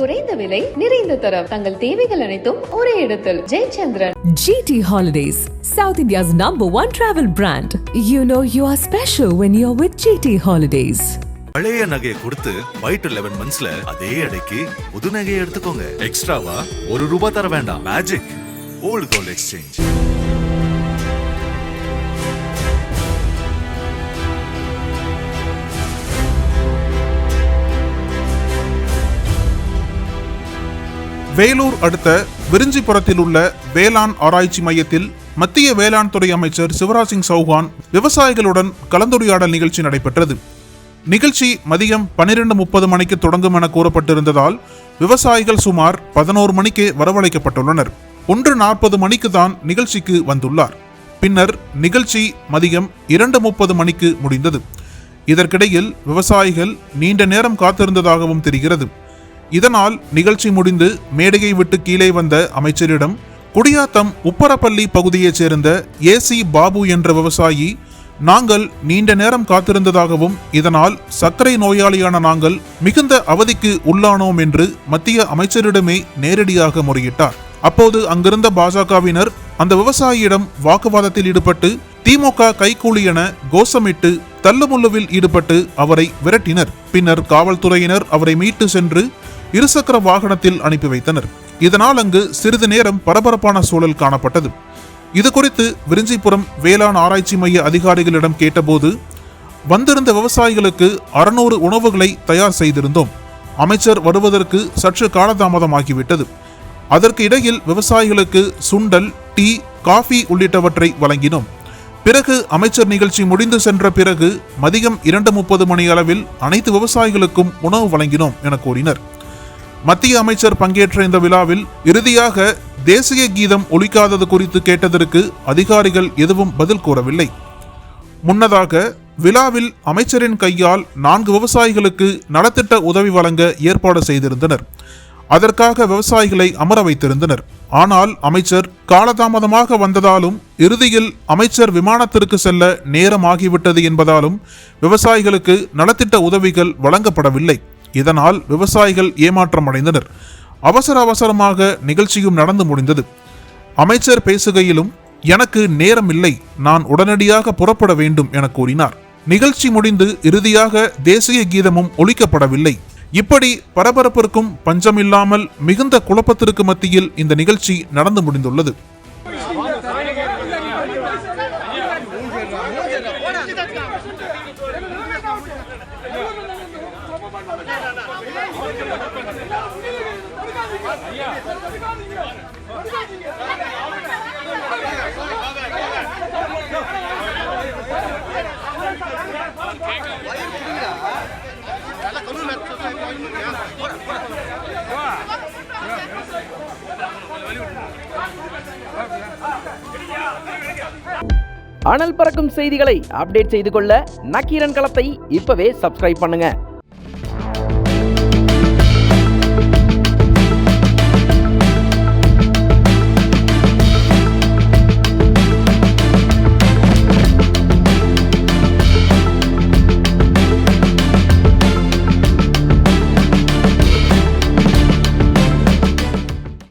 குறைந்த விலை நிறைந்த தரம் தங்கள் தேவைகள் அனைத்தும் ஒரே இடத்தில் Jayachandran. GT Holidays, South India's #1 travel brand. You know you are special when you're with GT Holidays. பழைய நகையை கொடுத்து வைட் 11 மந்த்ஸ்ல அதே அடைக்கு புது நகையை எடுத்துக்கோங்க. எக்ஸ்ட்ராவா ₹1 தர வேண்டாம். Magic old gold exchange. Vellore அடுத்த விரிஞ்சிபுரத்தில் உள்ள வேளாண் ஆராய்ச்சி மையத்தில் மத்திய வேளாண் துறை அமைச்சர் சிவராஜ் சிங் சௌஹான் விவசாயிகளுடன் கலந்துரையாடல் நிகழ்ச்சி நடைபெற்றது. நிகழ்ச்சி மதியம் 12:30 மணிக்கு தொடங்கும் என கூறப்பட்டிருந்ததால் விவசாயிகள் சுமார் 11 மணிக்கே வரவழைக்கப்பட்டுள்ளனர். 1:40 மணிக்கு தான் நிகழ்ச்சிக்கு வந்துள்ளார். பின்னர் நிகழ்ச்சி மதியம் 2:30 மணிக்கு முடிந்தது. இதற்கிடையில் விவசாயிகள் நீண்ட நேரம் காத்திருந்ததாகவும் தெரிகிறது. இதனால் நிகழ்ச்சி முடிந்து மேடையை விட்டு கீழே வந்த அமைச்சரிடம் குடியாத்தம் உப்பரப்பள்ளி பகுதியைச் சேர்ந்த AC பாபு என்ற விவசாயி, நாங்கள் நீண்ட நேரம் காத்திருந்ததாகவும் இதனால் சர்க்கரை நோயாளியான நாங்கள் மிகுந்த அவதிக்கு உள்ளானோம் என்று மத்திய அமைச்சரிடமே நேரடியாக முறையிட்டார். அப்போது அங்கிருந்த பாஜகவினர் அந்த விவசாயியிடம் வாக்குவாதத்தில் ஈடுபட்டு திமுக கைக்கூலி என கோஷமிட்டு தள்ளுமுள்ளுவில் ஈடுபட்டு அவரை விரட்டினர். பின்னர் காவல்துறையினர் அவரை மீட்டு சென்று இருசக்கர வாகனத்தில் அனுப்பி வைத்தனர். இதனால் அங்கு சிறிது நேரம் பரபரப்பான சூழல் காணப்பட்டது. இது குறித்து விரிஞ்சிபுரம் வேளாண் ஆராய்ச்சி மைய அதிகாரிகளிடம் கேட்டபோது, வந்திருந்த விவசாயிகளுக்கு 600 உணவுகளை தயார் செய்திருந்தோம். அமைச்சர் வருவதற்கு சற்று காலதாமதமாகிவிட்டது. அதற்கு இடையில் விவசாயிகளுக்கு சுண்டல், டீ, காஃபி உள்ளிட்டவற்றை வழங்கினோம். பிறகு அமைச்சர் நிகழ்ச்சி முடிந்து சென்ற பிறகு மதியம் 2:30 மணி அளவில் அனைத்து விவசாயிகளுக்கும் உணவு வழங்கினோம் என கூறினர். மத்திய அமைச்சர் பங்கேற்ற இந்த விழாவில் இறுதியாக தேசிய கீதம் ஒலிக்காதது குறித்து கேட்டதற்கு அதிகாரிகள் எதுவும் பதில் கூறவில்லை. முன்னதாக விழாவில் அமைச்சரின் கையால் 4 விவசாயிகளுக்கு நலத்திட்ட உதவி வழங்க ஏற்பாடு செய்திருந்தனர். அதற்காக விவசாயிகளை அமர வைத்திருந்தனர். ஆனால் அமைச்சர் காலதாமதமாக வந்ததாலும் இறுதியில் அமைச்சர் விமானத்திற்கு செல்ல நேரமாகிவிட்டது என்பதாலும் விவசாயிகளுக்கு நலத்திட்ட உதவிகள் வழங்கப்படவில்லை. இதனால் விவசாயிகள் ஏமாற்றம் அடைந்தனர். அவசரமாக நிகழ்ச்சியும் நடந்து முடிந்தது. அமைச்சர் பேசுகையிலும், எனக்கு நேரம் இல்லை, நான் உடனடியாக புறப்பட வேண்டும் என கூறினார். நிகழ்ச்சி முடிந்து இறுதியாக தேசிய கீதமும் ஒலிக்கப்படவில்லை. இப்படி பரபரப்பிற்கும் பஞ்சமில்லாமல் மிகுந்த குழப்பத்திற்கு மத்தியில் இந்த நிகழ்ச்சி நடந்து முடிந்துள்ளது. அனல் பறக்கும் செய்திகளை அப்டேட் செய்து கொள்ள நக்கீரன் களத்தை இப்பவே சப்ஸ்கிரைப் பண்ணுங்க.